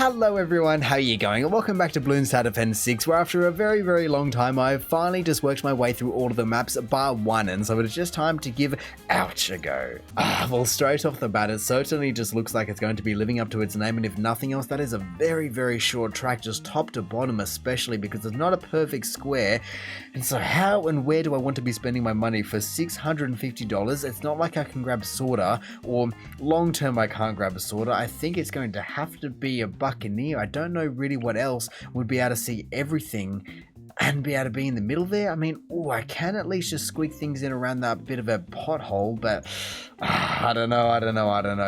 Hello everyone, how are you going? And welcome back to Bloons Tower Defence 6, where after a very long time I've finally just worked my way through all of the maps bar one, and so it's just time to give Ouch a go. Well, straight off the bat it certainly just looks like it's going to be living up to its name, and if nothing else that is a very short track, just top to bottom, especially because it's not a perfect square. And so how and where do I want to be spending my money for $650? It's not like I can grab Sorta, or long term I can't grab a Sorta. I think it's going to have to be a Buccaneer. I don't know really what else would be able to see everything and be able to be in the middle there. I mean, I can at least just squeak things in around that bit of a pothole, but I don't know.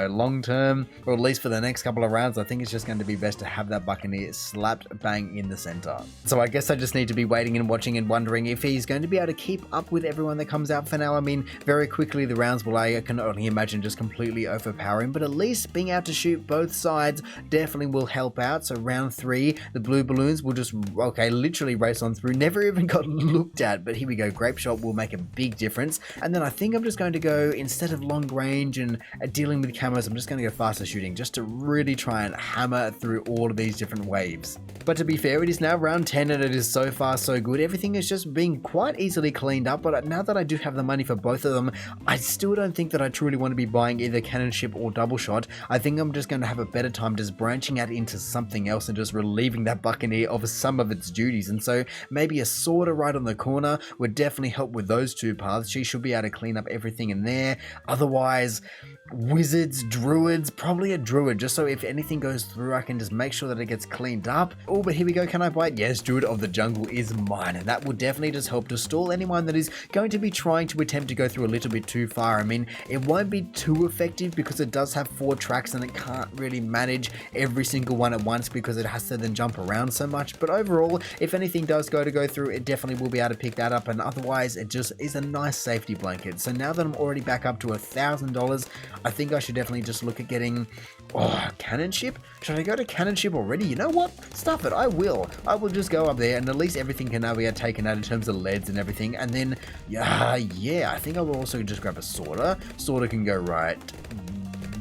Long term, or at least for the next couple of rounds, I think it's just going to be best to have that Buccaneer slapped bang in the center. So I guess I just need to be waiting and watching and wondering if he's going to be able to keep up with everyone that comes out for now. I mean, very quickly the rounds will, I can only imagine, just completely overpowering, but at least being able to shoot both sides definitely will help out. So round 3, the blue balloons will just, literally race on through. Never even got looked at, but here we go. Grape shot will make a big difference. And then I think I'm just going to go, instead of long range and dealing with camos, I'm just going to go faster shooting, just to really try and hammer through all of these different waves. But to be fair, it is now round 10 and it is so far so good. Everything is just being quite easily cleaned up, but now that I do have the money for both of them, I still don't think that I truly want to be buying either cannon ship or double shot. I think I'm just going to have a better time just branching out into something else and just relieving that Buccaneer of some of its duties. And so maybe a Sorta right on the corner would definitely help with those two paths. She should be able to clean up everything in there. Otherwise, wizards, druids, probably a druid, just so if anything goes through I can just make sure that it gets cleaned up. Oh, but here we go. Can I buy it? Yes, druid of the jungle is mine, and that will definitely just help to stall anyone that is going to be trying to attempt to go through a little bit too far. I mean, it won't be too effective because it does have 4 tracks and it can't really manage every single one at once because it has to then jump around so much, but overall, if anything does go through, it definitely will be able to pick that up, and otherwise it just is a nice safety blanket. So now that I'm already back up to $1,000, I think I should definitely just look at getting cannon ship. Should I go to cannon ship already? You know what? Stuff it. I will just go up there, and at least everything can now be taken out in terms of leads and everything. And then I think I will also just grab a Sorta. Sorta can go right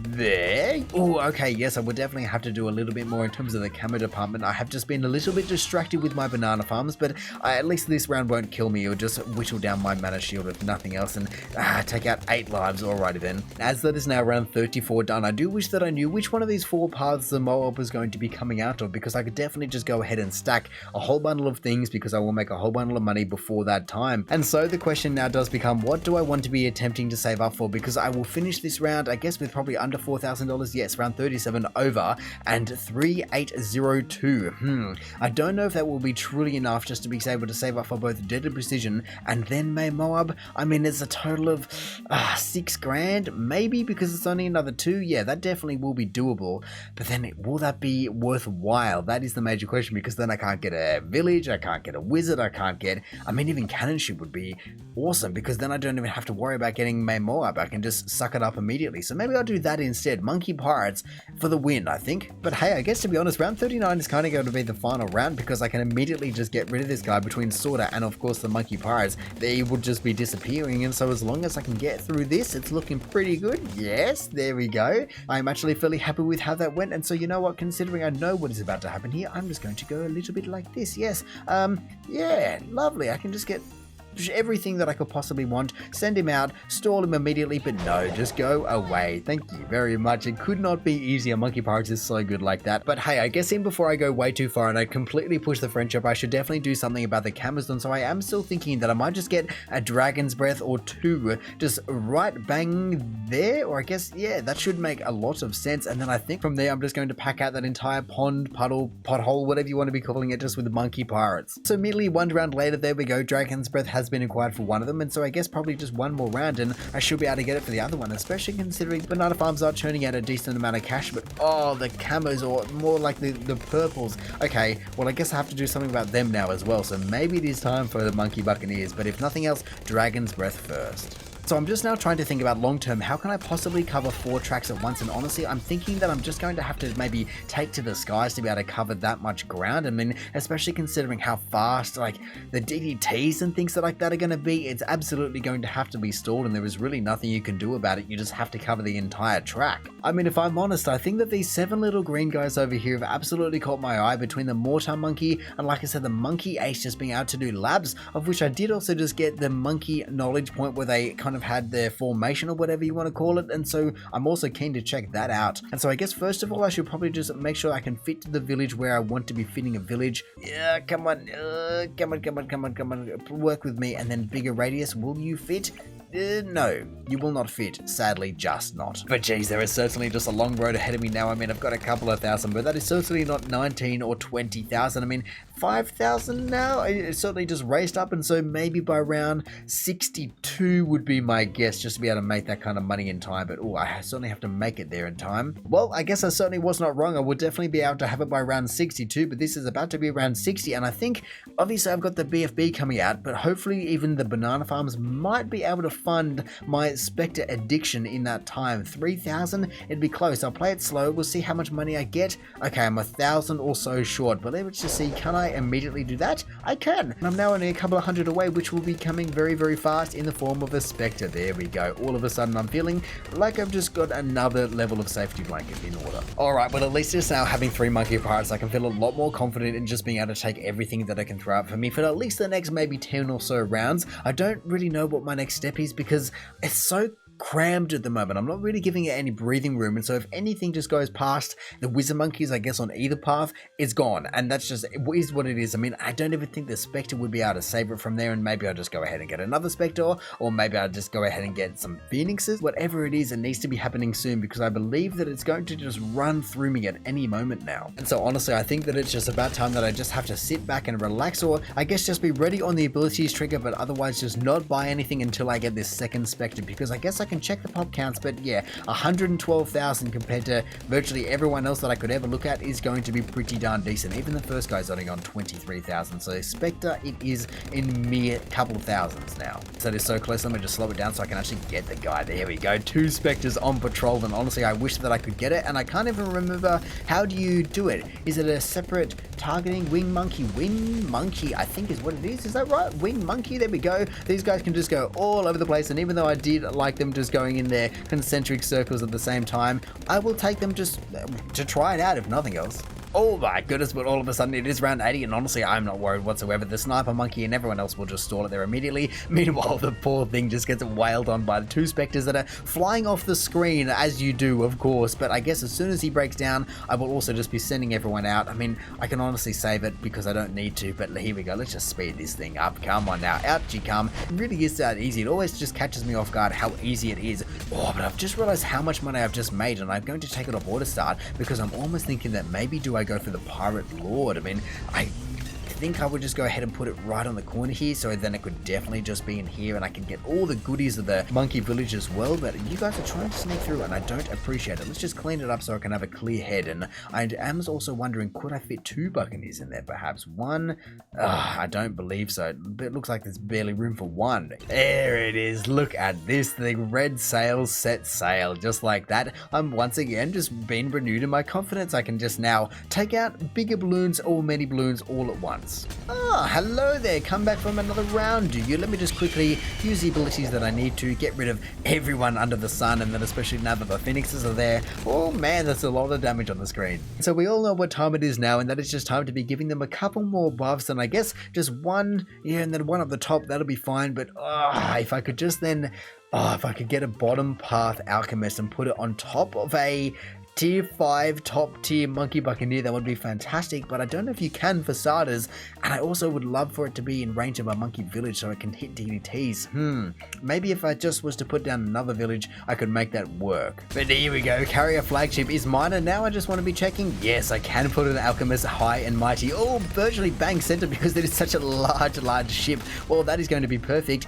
there. Oh, okay, yes, I would definitely have to do a little bit more in terms of the camo department. I have just been a little bit distracted with my banana farms, but at least this round won't kill me. It'll just whittle down my mana shield if nothing else, and take out 8 lives. Alrighty then. As that is now round 34 done, I do wish that I knew which one of these 4 paths the Moab was going to be coming out of, because I could definitely just go ahead and stack a whole bundle of things, because I will make a whole bundle of money before that time. And so the question now does become, what do I want to be attempting to save up for? Because I will finish this round, I guess, with probably under $4,000. Yes, round 37 over, and 3802. I don't know if that will be truly enough just to be able to save up for both Deadly Precision and then May Moab. I mean, it's a total of $6,000, maybe, because it's only another 2. Yeah, that definitely will be doable, but then will that be worthwhile? That is the major question, because then I can't get a village, I can't get a wizard, I can't get, I mean, even cannon ship would be awesome, because then I don't even have to worry about getting May Moab. I can just suck it up immediately. So maybe I'll do that instead. Monkey Pirates for the win, I think. But hey, I guess to be honest, round 39 is kind of going to be the final round, because I can immediately just get rid of this guy between Sorta and of course the Monkey Pirates. They would just be disappearing, and so as long as I can get through this, it's looking pretty good. Yes, there we go. I'm actually fairly happy with how that went, and so you know what, considering I know what is about to happen here, I'm just going to go a little bit like this. Yes, yeah, lovely. I can just get everything that I could possibly want, send him out, stall him immediately, but no, just go away. Thank you very much. It could not be easier. Monkey Pirates is so good like that. But hey, I guess even before I go way too far and I completely push the friendship, I should definitely do something about the camos. So I am still thinking that I might just get a Dragon's Breath or 2 just right bang there, or I guess, yeah, that should make a lot of sense. And then I think from there I'm just going to pack out that entire pond, puddle, pothole, whatever you want to be calling it, just with the Monkey Pirates. So immediately 1 round later, there we go. Dragon's Breath has been acquired for one of them, and so I guess probably just 1 more round and I should be able to get it for the other one, especially considering banana farms are churning out a decent amount of cash. But the camos, or more like the purples. Okay, well, I guess I have to do something about them now as well, so maybe it is time for the Monkey Buccaneers, but if nothing else, Dragon's Breath first. So I'm just now trying to think about long term, how can I possibly cover 4 tracks at once? And honestly, I'm thinking that I'm just going to have to maybe take to the skies to be able to cover that much ground. I mean, especially considering how fast like the DDTs and things like that are going to be, it's absolutely going to have to be stalled, and there is really nothing you can do about it. You just have to cover the entire track. I mean, if I'm honest, I think that these 7 little green guys over here have absolutely caught my eye, between the mortar monkey and, like I said, the monkey ace just being able to do labs, of which I did also just get the monkey knowledge point where they kind of had their formation or whatever you want to call it, and so I'm also keen to check that out. And so I guess first of all I should probably just make sure I can fit to the village where I want to be fitting a village. Yeah, come on, come on, work with me. And then bigger radius, will you fit? No, you will not fit, sadly, just not. But geez, there is certainly just a long road ahead of me now. I mean, I've got a couple of thousand, but that is certainly not 19 or 20,000. I mean, 5,000 now? It certainly just raced up, and so maybe by round 62 would be my guess, just to be able to make that kind of money in time. But oh, I certainly have to make it there in time. Well, I guess I certainly was not wrong. I would definitely be able to have it by round 62, but this is about to be around 60, and I think, obviously, I've got the BFB coming out, but hopefully even the banana farms might be able to fund my Spectre addiction in that time. 3,000? It'd be close. I'll play it slow. We'll see how much money I get. Okay, I'm 1,000 or so short, but let's just see. Can I immediately do that? I can. And I'm now only a couple of hundred away, which will be coming very, very fast in the form of a Spectre. There we go. All of a sudden, I'm feeling like I've just got another level of safety blanket in order. Alright, well, at least just now having 3 monkey pirates, I can feel a lot more confident in just being able to take everything that I can throw out for me for at least the next maybe 10 or so rounds. I don't really know what my next step is because it's so crammed at the moment. I'm not really giving it any breathing room, and so if anything just goes past the wizard monkeys, I guess, on either path, it's gone, and that's just is what it is. I mean, I don't even think the Spectre would be able to save it from there, and maybe I'll just go ahead and get another Spectre, or maybe I'll just go ahead and get some Phoenixes. Whatever it is, it needs to be happening soon, because I believe that it's going to just run through me at any moment now. And so honestly, I think that it's just about time that I just have to sit back and relax, or I guess just be ready on the abilities trigger, but otherwise just not buy anything until I get this second Spectre, because I guess I can check the pop counts, but yeah, 112,000 compared to virtually everyone else that I could ever look at is going to be pretty darn decent. Even the first guy's only on 23,000, so Spectre, it is in mere couple of thousands now. So it is so close. Let me just slow it down so I can actually get the guy. There we go, 2 Spectres on patrol, and honestly I wish that I could get it, and I can't even remember how do you do it. Is it a separate targeting? Wing monkey I think is what it is that right? Wing monkey, there we go. These guys can just go all over the place, and even though I did like them just going in there concentric circles at the same time, I will take them just to try it out if nothing else. Oh my goodness, but all of a sudden it is round 80, and honestly I'm not worried whatsoever. The sniper monkey and everyone else will just stall it there immediately. Meanwhile, the poor thing just gets wailed on by the 2 Spectres that are flying off the screen, as you do, of course. But I guess as soon as he breaks down, I will also just be sending everyone out. I mean, I can honestly save it because I don't need to, but here we go. Let's just speed this thing up. Come on now, out you come. It really is that easy. It always just catches me off guard how easy it is. Oh, but I've just realized how much money I've just made, and I'm going to take it off auto start because I'm almost thinking that maybe do I go for the Pirate Lord? I mean, I think I would just go ahead and put it right on the corner here, so then it could definitely just be in here, and I can get all the goodies of the monkey village as well. But you guys are trying to sneak through, and I don't appreciate it. Let's just clean it up so I can have a clear head. And I am also wondering, could I fit 2 buccaneers in there perhaps? 1? I don't believe so. It looks like there's barely room for 1. There it is. Look at this. The red sails set sail just like that. I'm once again just being renewed in my confidence. I can just now take out bigger balloons or many balloons all at once. Ah, hello there. Come back from another round, do you? Let me just quickly use the abilities that I need to get rid of everyone under the sun, and then especially now that the Phoenixes are there. Oh man, that's a lot of damage on the screen. So we all know what time it is now, and that it's just time to be giving them a couple more buffs, and I guess just 1, yeah, and then 1 up the top, that'll be fine. But if I could just then, if I could get a bottom path alchemist and put it on top of a tier 5 top tier monkey buccaneer, that would be fantastic. But I don't know if you can for starters, and I also would love for it to be in range of a monkey village so it can hit DDTs. Maybe if I just was to put down another village, I could make that work. But here we go, carrier flagship is mine, and now I just want to be checking. Yes, I can put an alchemist high and mighty. Oh, virtually bang center because it is such a large ship. Well, that is going to be perfect.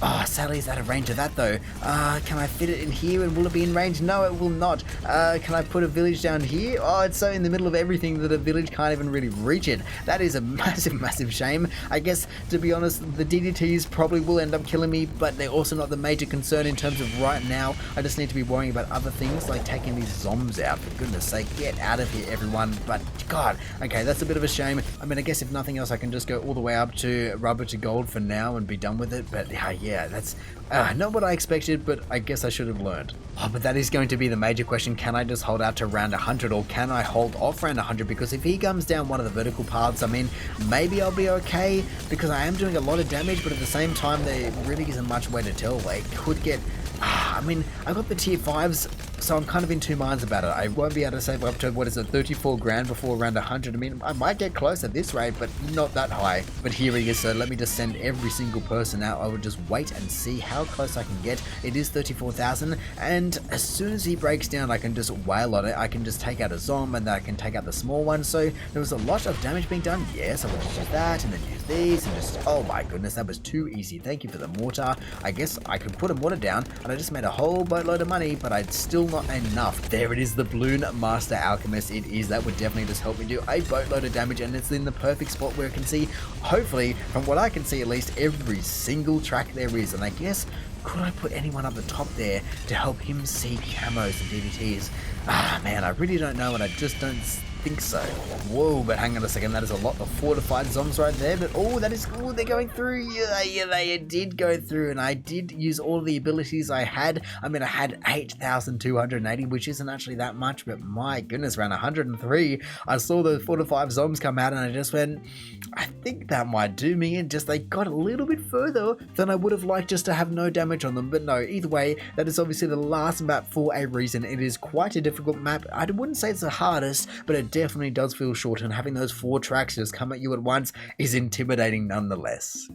Oh, sadly it's out of range of that though. Can I fit it in here and will it be in range? No, it will not. Can I put a village down here? Oh, it's so in the middle of everything that a village can't even really reach it. That is a massive shame. I guess, to be honest, the DDTs probably will end up killing me, but they're also not the major concern in terms of right now. I just need to be worrying about other things like taking these zombies out. For goodness sake, get out of here, everyone. But God, okay, that's a bit of a shame. I mean, I guess if nothing else, I can just go all the way up to rubber to gold for now and be done with it. But yeah, that's not what I expected, but I guess I should have learned. Oh, but that is going to be the major question. Can I just hold out to round 100 or can I hold off round 100? Because if he comes down one of the vertical paths, I mean, maybe I'll be okay because I am doing a lot of damage, but at the same time, there really isn't much way to tell. Like, could get... I mean, I got the tier 5s, so I'm kind of in two minds about it. I won't be able to save up to, 34 grand before around 100. I mean, I might get close at this rate, but not that high. But here he is, so let me just send every single person out. I will just wait and see how close I can get. It is 34,000, and as soon as he breaks down, I can just wail on it. I can just take out a zombie, and then I can take out the small one. So there was a lot of damage being done. Yes, I will just use that, and then use these, and just, oh my goodness, that was too easy. Thank you for the mortar. I guess I could put a mortar down, and I just made a whole boatload of money, but I'd still not enough. There it is, the Bloon Master Alchemist. It is. That would definitely just help me do a boatload of damage, and it's in the perfect spot where I can see, hopefully, from what I can see at least, every single track there is. And I guess, could I put anyone up the top there to help him see camos and DVTs? Man, I really don't know, and I just don't think so. Whoa, but hang on a second, that is a lot of fortified zombies right there, but oh, that is cool, they're going through. Yeah, they did go through, and I did use all the abilities I had. I mean, I had 8,280, which isn't actually that much, but my goodness, around 103, I saw the 4 to 5 zombies come out, and I just went, I think that might do me, and just they got a little bit further than I would have liked just to have no damage on them. But no, either way, that is obviously the last map for a reason. It is quite a difficult map. I wouldn't say it's the hardest, but it definitely does feel short, and having those 4 tracks just come at you at once is intimidating nonetheless.